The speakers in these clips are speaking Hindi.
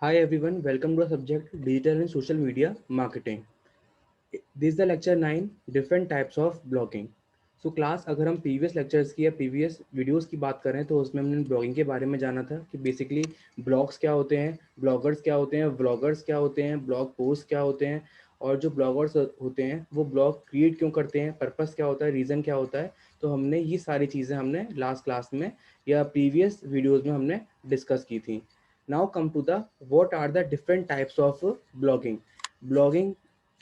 Hi everyone, welcome to the subject Digital and Social Media Marketing. This is the lecture 9 different types of blogging. So class अगर हम प्रीवियस लेक्चर्स की या प्रीवियस वीडियोस की बात करें तो उसमें हमने ब्लॉगिंग के बारे में जाना था कि बेसिकली ब्लॉग्स क्या होते हैं, ब्लॉगर्स क्या होते हैं, व्लॉगर्स क्या होते हैं, ब्लॉग पोस्ट क्या होते हैं और जो ब्लॉगर्स होते हैं वो ब्लॉग क्रिएट क्यों करते हैं, पर्पस क्या होता है, रीज़न क्या होता है। तो हमने ये सारी चीज़ें हमने लास्ट क्लास में या प्रीवियस वीडियोज़ में हमने डिस्कस की थी। Now come to the what are the different types of blogging. Blogging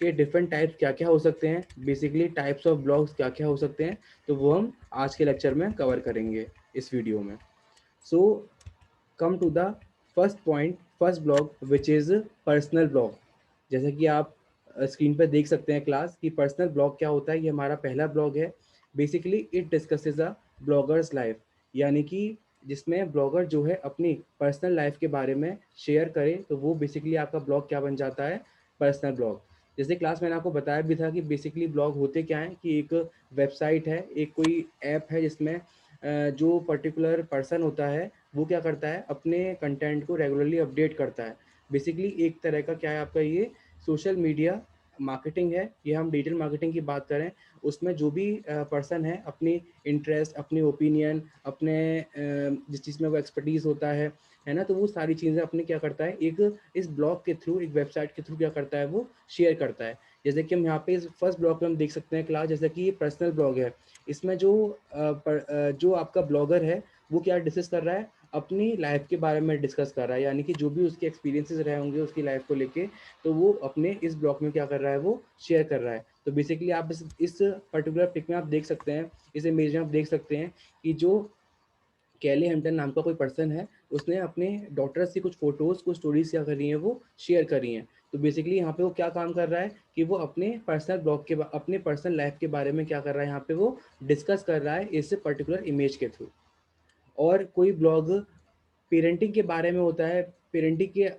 के डिफरेंट टाइप्स क्या क्या हो सकते हैं, बेसिकली टाइप्स ऑफ ब्लॉग्स क्या क्या हो सकते हैं, तो वो हम आज के लेक्चर में कवर करेंगे इस वीडियो में। So come to the first point, first blog which is personal blog. जैसे कि आप स्क्रीन पर देख सकते हैं क्लास कि पर्सनल ब्लॉग क्या होता है। ये हमारा पहला ब्लॉग है। Basically it discusses a bloggers life, यानी कि जिसमें ब्लॉगर जो है अपनी पर्सनल लाइफ के बारे में शेयर करे, तो वो बेसिकली आपका ब्लॉग क्या बन जाता है, पर्सनल ब्लॉग। जैसे क्लास मैंने आपको बताया भी था कि बेसिकली ब्लॉग होते क्या हैं कि एक वेबसाइट है, एक कोई ऐप है जिसमें जो पर्टिकुलर पर्सन होता है वो क्या करता है, अपने कंटेंट को रेगुलरली अपडेट करता है। बेसिकली एक तरह का क्या है आपका ये सोशल मीडिया मार्केटिंग है। ये हम डिजिटल मार्केटिंग की बात करें, उसमें जो भी पर्सन है अपनी इंटरेस्ट, अपनी ओपिनियन, अपने जिस चीज़ में वो एक्सपर्टीज़ होता है ना, तो वो सारी चीज़ें अपने क्या करता है, एक इस ब्लॉग के थ्रू, एक वेबसाइट के थ्रू क्या करता है, वो शेयर करता है। जैसे कि हम यहाँ पे इस फर्स्ट ब्लॉग पे हम देख सकते हैं क्लास, जैसे कि ये पर्सनल ब्लॉग है। इसमें जो आपका ब्लॉगर है वो क्या डिस्कस कर रहा है, अपनी लाइफ के बारे में डिस्कस कर रहा है, यानी कि जो भी उसके एक्सपीरियंसेस रहे होंगे उसकी लाइफ को लेके, तो वो अपने इस ब्लॉग में क्या कर रहा है, वो शेयर कर रहा है। तो बेसिकली आप इस पर्टिकुलर पिक में आप देख सकते हैं, इस इमेज में आप देख सकते हैं कि जो कैली हंटन नाम का कोई पर्सन है, उसने अपने डॉटर्स की कुछ फोटोज़, कुछ स्टोरीज क्या करी हैं, वो शेयर करी हैं। तो बेसिकली यहाँ पे वो क्या काम कर रहा है कि वो अपने पर्सनल ब्लॉग के अपने पर्सनल लाइफ के बारे में क्या कर रहा है, यहाँ पे वो डिस्कस कर रहा है इस पर्टिकुलर इमेज के थ्रू। और कोई ब्लॉग पेरेंटिंग के बारे में होता है, पेरेंटिंग के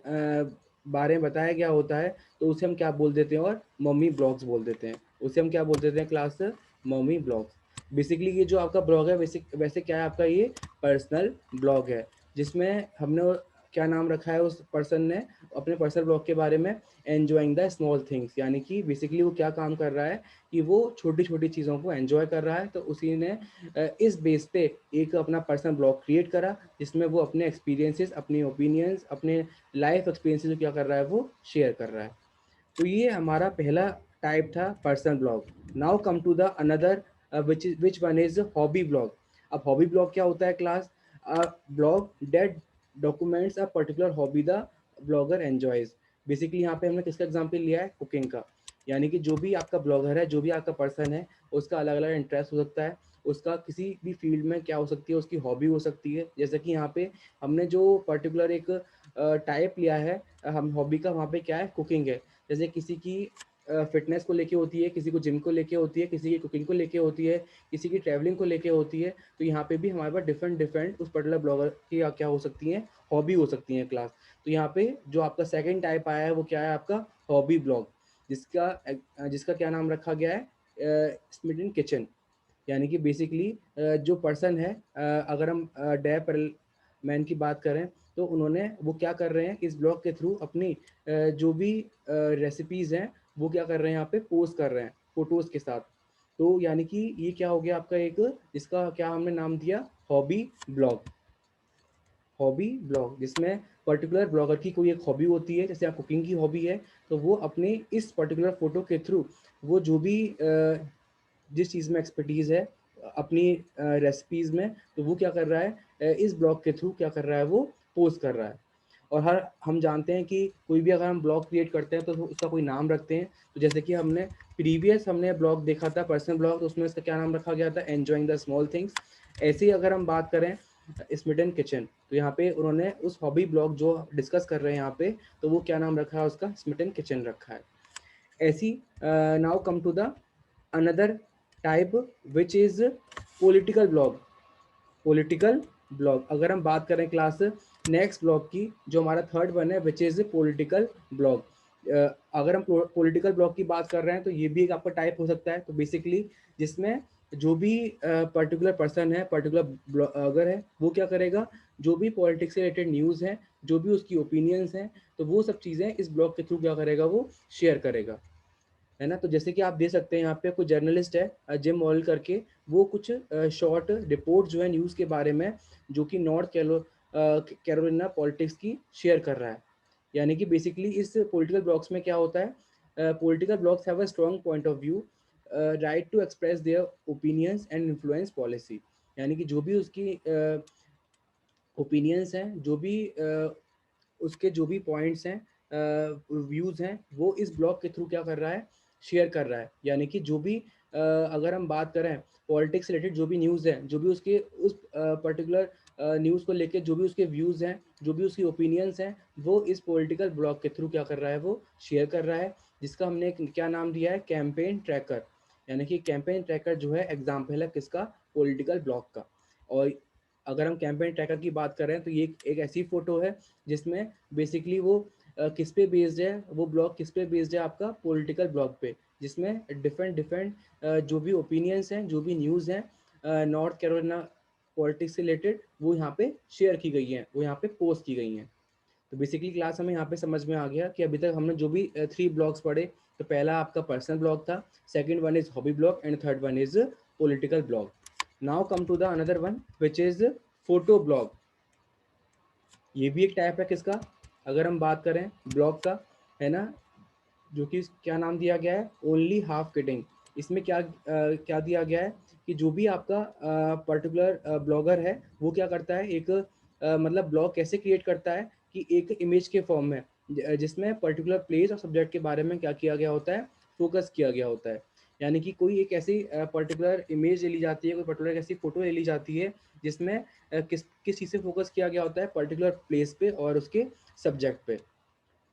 बारे में बताया गया होता है, तो उसे हम क्या बोल देते हैं, और मम्मी ब्लॉग्स बोल देते हैं। उसे हम क्या बोल देते हैं क्लास, मम्मी ब्लॉग्स। बेसिकली ये जो आपका ब्लॉग है, वैसे क्या है आपका ये पर्सनल ब्लॉग है, जिसमें हमने क्या नाम रखा है उस पर्सन ने अपने पर्सनल ब्लॉग के बारे में, एन्जॉइंग द स्मॉल थिंग्स। यानी कि बेसिकली वो क्या काम कर रहा है कि वो छोटी छोटी चीज़ों को एन्जॉय कर रहा है। तो उसी ने इस बेस पे एक अपना पर्सनल ब्लॉग क्रिएट करा, जिसमें वो अपने एक्सपीरियंसेस, अपने ओपिनियंस, अपने लाइफ एक्सपीरियंसेस क्या कर रहा है, वो शेयर कर रहा है। तो ये हमारा पहला टाइप था personal blog. Now come to the another which one is hobby blog. अब हॉबी ब्लॉग क्या होता है class, blog that documents a particular hobby the blogger enjoys. Basically यहाँ पे हमने किसका एग्जाम्पल लिया है, कुकिंग का। यानी कि जो भी आपका ब्लॉगर है, जो भी आपका पर्सन है, उसका अलग अलग इंटरेस्ट हो सकता है, उसका किसी भी फील्ड में क्या हो सकती है, उसकी हॉबी हो सकती है। जैसे कि यहाँ पे हमने जो पर्टिकुलर एक टाइप लिया है हम हॉबी का, वहाँ पे क्या है, कुकिंग है। जैसे किसी की फिटनेस को लेके होती है, किसी को जिम को लेके होती है, किसी की कुकिंग को लेके होती है, किसी की ट्रैवलिंग को लेके होती है। तो यहाँ पे भी हमारे पास डिफरेंट डिफरेंट उस पर्टिकुलर ब्लॉगर की क्या हो सकती हैं, हॉबी हो सकती हैं क्लास। तो यहाँ पे जो आपका सेकंड टाइप आया है वो क्या है, आपका हॉबी ब्लॉग, जिसका क्या नाम रखा गया है, स्मिडन किचन। यानी कि बेसिकली जो पर्सन है, अगर हम डेप मैन की बात करें, तो उन्होंने वो क्या कर रहे हैं, इस ब्लॉग के थ्रू अपनी जो भी रेसिपीज़ हैं वो क्या कर रहे हैं, यहाँ पे पोस्ट कर रहे हैं फोटोज़ के साथ। तो यानी कि ये क्या हो गया आपका एक, इसका क्या हमने नाम दिया, हॉबी ब्लॉग। हॉबी ब्लॉग जिसमें पर्टिकुलर ब्लॉगर की कोई एक हॉबी होती है, जैसे आप कुकिंग की हॉबी है, तो वो अपने इस पर्टिकुलर फोटो के थ्रू वो जो भी जिस चीज़ में एक्सपर्टीज़ है अपनी रेसिपीज़ में, तो वो क्या कर रहा है, इस ब्लॉग के थ्रू क्या कर रहा है, वो पोस्ट कर रहा है। और हर हम जानते हैं कि कोई भी अगर हम ब्लॉग क्रिएट करते हैं तो उसका कोई नाम रखते हैं। तो जैसे कि हमने ब्लॉग देखा था पर्सनल ब्लॉग, तो उसमें इसका क्या नाम रखा गया था, एन्जॉइंग द स्मॉल थिंग्स। ऐसे ही अगर हम बात करें स्मिडन किचन, तो यहाँ पे उन्होंने उस हॉबी ब्लॉग जो डिस्कस कर रहे हैं यहाँ पे, तो वो क्या नाम रखा है उसका, स्मिडन किचन रखा है। ऐसी now come to the another type which is political blog. Political blog अगर हम बात करें क्लास नेक्स्ट ब्लॉग की, जो हमारा थर्ड वन है विच इज पॉलिटिकल ब्लॉग। अगर हम पॉलिटिकल ब्लॉग की बात कर रहे हैं तो ये भी एक आपका टाइप हो सकता है। तो बेसिकली जिसमें जो भी पर्टिकुलर पर्सन है, पर्टिकुलर ब्लॉगर है, वो क्या करेगा, जो भी पॉलिटिक्स से रिलेटेड न्यूज़ है जो भी उसकी ओपिनियंस हैं, तो वो सब चीज़ें इस ब्लॉग के थ्रू क्या करेगा, वो शेयर करेगा, है ना। तो जैसे कि आप देख सकते हैं यहाँ पे कुछ जर्नलिस्ट है जिम मॉल करके, वो कुछ शॉर्ट रिपोर्ट जो है न्यूज़ के बारे में, जो कि नॉर्थ कैरोलिना पॉलिटिक्स की शेयर कर रहा है। यानी कि बेसिकली इस पॉलिटिकल ब्लॉग्स में क्या होता है, political blogs have a strong point of view, right to express their opinions and influence policy. यानी कि जो भी उसकी ओपिनियंस हैं, जो भी उसके जो भी पॉइंट्स हैं, व्यूज़ हैं, वो इस ब्लॉग के थ्रू क्या कर रहा है, शेयर कर रहा है। यानी कि जो भी अगर हम बात करें पॉलिटिक्स से रिलेटेड जो भी न्यूज़ है, जो भी उसके उस पर्टिकुलर न्यूज़ को लेके जो भी उसके व्यूज़ हैं, जो भी उसकी ओपिनियंस हैं, वो इस पॉलिटिकल ब्लॉग के थ्रू क्या कर रहा है, वो शेयर कर रहा है, जिसका हमने क्या नाम दिया है, कैंपेन ट्रैकर। यानी कि कैंपेन ट्रैकर जो है एग्जाम्पल है किसका, पॉलिटिकल ब्लॉग का। और अगर हम कैंपेन ट्रैकर की बात करें तो ये एक ऐसी फ़ोटो है जिसमें बेसिकली वो किस पे बेस्ड है, वो ब्लॉग किस पे बेस्ड है, आपका पॉलिटिकल ब्लॉग पे, जिसमें डिफरेंट डिफरेंट जो भी ओपिनियंस हैं, जो भी न्यूज़ हैं नॉर्थ कैरोलिना पॉलिटिक्स से रिलेटेड, वो यहाँ पे शेयर की गई हैं, वो यहाँ पे पोस्ट की गई हैं। तो बेसिकली क्लास हमें यहाँ पे समझ में आ गया कि अभी तक हमने जो भी 3 ब्लॉग्स पढ़े, तो पहला आपका पर्सनल ब्लॉग था, second one is hobby blog and third one is political blog. Now come to the another one which is photo blog. ये भी एक टाइप है किसका, अगर हम बात करें ब्लॉग का, है ना, जो कि क्या नाम दिया गया है, ओनली हाफ किडिंग। इसमें क्या दिया गया है कि जो भी आपका पर्टिकुलर ब्लॉगर है, वो क्या करता है, एक मतलब ब्लॉग कैसे क्रिएट करता है कि एक इमेज के फॉर्म में, जिसमें पर्टिकुलर प्लेस और सब्जेक्ट के बारे में क्या किया गया होता है, फोकस किया गया होता है। यानी कि कोई एक ऐसी पर्टिकुलर इमेज ले ली जाती है, कोई पर्टिकुलर ऐसी फोटो ले ली जाती है, जिसमें किस किस चीज़ से फोकस किया गया होता है, पर्टिकुलर प्लेस पे और उसके सब्जेक्ट पे,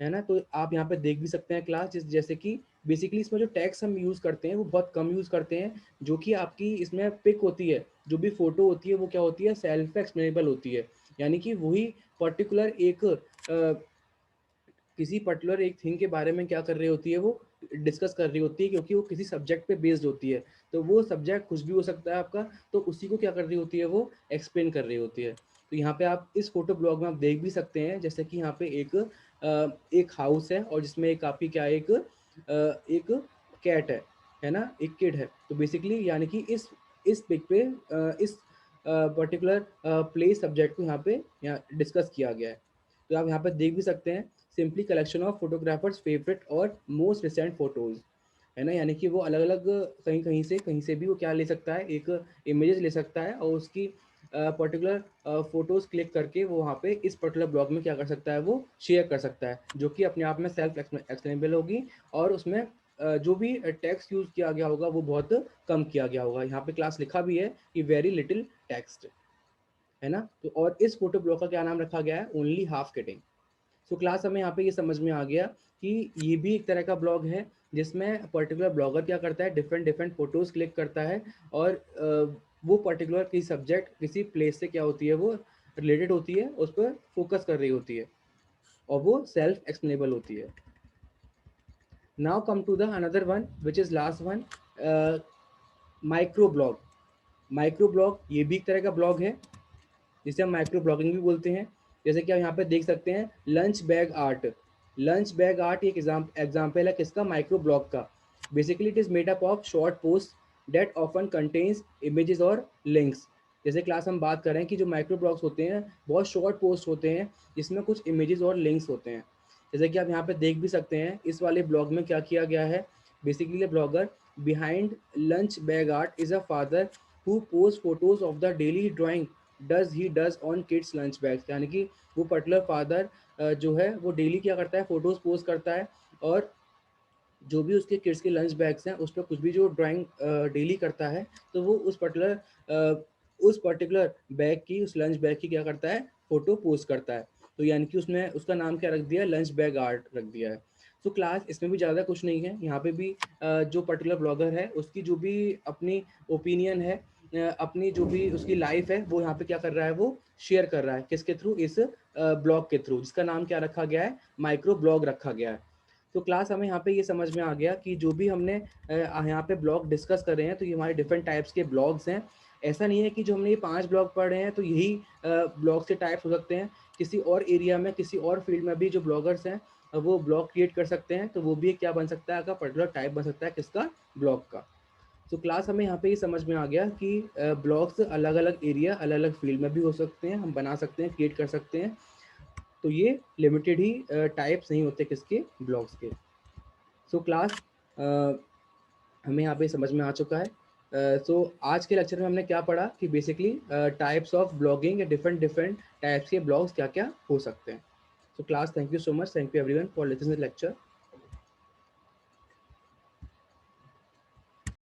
है ना। तो आप यहाँ पे देख भी सकते हैं क्लास, जैसे कि बेसिकली इसमें जो टैग्स हम यूज़ करते हैं वो बहुत कम यूज़ करते हैं, जो कि आपकी इसमें पिक होती है, जो भी फोटो होती है, वो क्या होती है, सेल्फ एक्सप्लेनेबल होती है। यानी कि वही पर्टिकुलर एक किसी पर्टिकुलर एक थिंग के बारे में क्या कर रही होती है, वो डिस्कस कर रही होती है, क्योंकि वो किसी सब्जेक्ट पे बेस्ड होती है। तो वो सब्जेक्ट कुछ भी हो सकता है आपका, तो उसी को क्या कर रही होती है, वो एक्सप्लेन कर रही होती है। तो यहाँ पे आप इस फोटो ब्लॉग में आप देख भी सकते हैं, जैसे कि यहाँ पे एक हाउस है और जिसमें एक आपकी क्या है, एक कैट है ना, एक किड है। तो बेसिकली यानी कि इस पिक पे इस पर्टिकुलर प्लेस सब्जेक्ट को यहाँ डिस्कस किया गया है। तो आप यहाँ पर देख भी सकते हैं, simply collection of photographers favourite और मोस्ट रिसेंट फोटोज, है ना। यानी कि वो अलग अलग कहीं से भी वो क्या ले सकता है, एक इमेजेस ले सकता है, और उसकी पर्टिकुलर फोटोज क्लिक करके वो वहाँ पे इस पर्टिकुलर ब्लॉग में क्या कर सकता है, वो शेयर कर सकता है, जो कि अपने आप में सेल्फ एक्सप्लेनेबल होगी। और उसमें जो भी टेक्स्ट यूज किया गया होगा वो बहुत कम किया गया होगा। यहाँ पे क्लास लिखा भी है कि वेरी लिटिल टेक्स्ट, है ना। तो और इस फोटो ब्लॉग का क्या नाम रखा गया है, only half kidding. So class हमें यहाँ पे ये समझ में आ गया कि ये भी एक तरह का ब्लॉग है, जिसमें पर्टिकुलर ब्लॉगर क्या करता है, डिफरेंट डिफरेंट फोटोज क्लिक करता है, और वो पर्टिकुलर किसी सब्जेक्ट किसी प्लेस से क्या होती है, वो रिलेटेड होती है, उस पर फोकस कर रही होती है, और वो सेल्फ एक्सप्लेनेबल होती है। Now come to the another one which is last one, micro blog. Micro blog ये भी एक तरह का ब्लॉग है, जिसे हम माइक्रो ब्लॉगिंग भी बोलते हैं। जैसे कि आप यहाँ पे देख सकते हैं lunch bag art. Lunch bag art एक एग्जाम्पल है किसका, माइक्रो ब्लॉग का। Basically it is made up of short post that often contains images और लिंक्स। जैसे क्लास हम बात करें कि जो माइक्रो ब्लॉग्स होते हैं बहुत शॉर्ट पोस्ट होते हैं, जिसमें कुछ इमेजेस और लिंक्स होते हैं। जैसे कि आप यहाँ पे देख भी सकते हैं इस वाले ब्लॉग में क्या किया गया है। Basically blogger behind lunch bag art is a father who post photos of the daily drawing does on kids lunch bags. यानी कि वो पर्टिकुलर फादर जो है वो डेली क्या करता है, फोटोज पोस्ट करता है, और जो भी उसके किड्स के लंच बैग्स हैं उस पर कुछ भी जो ड्राइंग डेली करता है, तो वो उस पर्टिकुलर बैग की, उस लंच बैग की क्या करता है, फोटो पोस्ट करता है। तो यानी कि उसमें उसका नाम क्या रख दिया, लंच बैग आर्ट रख दिया है। तो क्लास इसमें भी ज़्यादा कुछ नहीं है, यहाँ पे भी जो पर्टिकुलर ब्लॉगर है उसकी जो भी अपनी ओपिनियन है, अपनी जो भी उसकी लाइफ है, वो यहाँ पे क्या कर रहा है, वो शेयर कर रहा है किसके थ्रू, इस ब्लॉग के थ्रू, जिसका नाम क्या रखा गया है, माइक्रो ब्लॉग रखा गया है। तो क्लास हमें यहाँ पे ये समझ में आ गया कि जो भी हमने यहाँ पे ब्लॉग डिस्कस कर रहे हैं, तो ये हमारे डिफरेंट टाइप्स के ब्लॉग्स हैं। ऐसा नहीं है कि जो हमने ये 5 ब्लॉग पढ़ रहे हैं तो यही ब्लॉग से टाइप्स हो सकते हैं। किसी और एरिया में, किसी और फील्ड में भी जो ब्लॉगर्स हैं वो ब्लॉग क्रिएट कर सकते हैं, तो वो भी एक क्या बन सकता है, आपका पर्टिकुलर टाइप बन सकता है किसका, ब्लॉग का। तो क्लास हमें यहाँ पे ये समझ में आ गया कि ब्लॉग्स अलग अलग एरिया, अलग अलग फील्ड में भी हो सकते हैं, हम बना सकते हैं, क्रिएट कर सकते हैं। तो ये लिमिटेड ही टाइप्स नहीं होते किसके, ब्लॉग्स के। सो क्लास हमें यहाँ पे समझ में आ चुका है। सो आज के लेक्चर में हमने क्या पढ़ा कि बेसिकली टाइप्स ऑफ ब्लॉगिंग या डिफरेंट डिफरेंट टाइप्स के ब्लॉग्स क्या क्या हो सकते हैं। So class, thank you so much, thank you everyone for listening the lecture.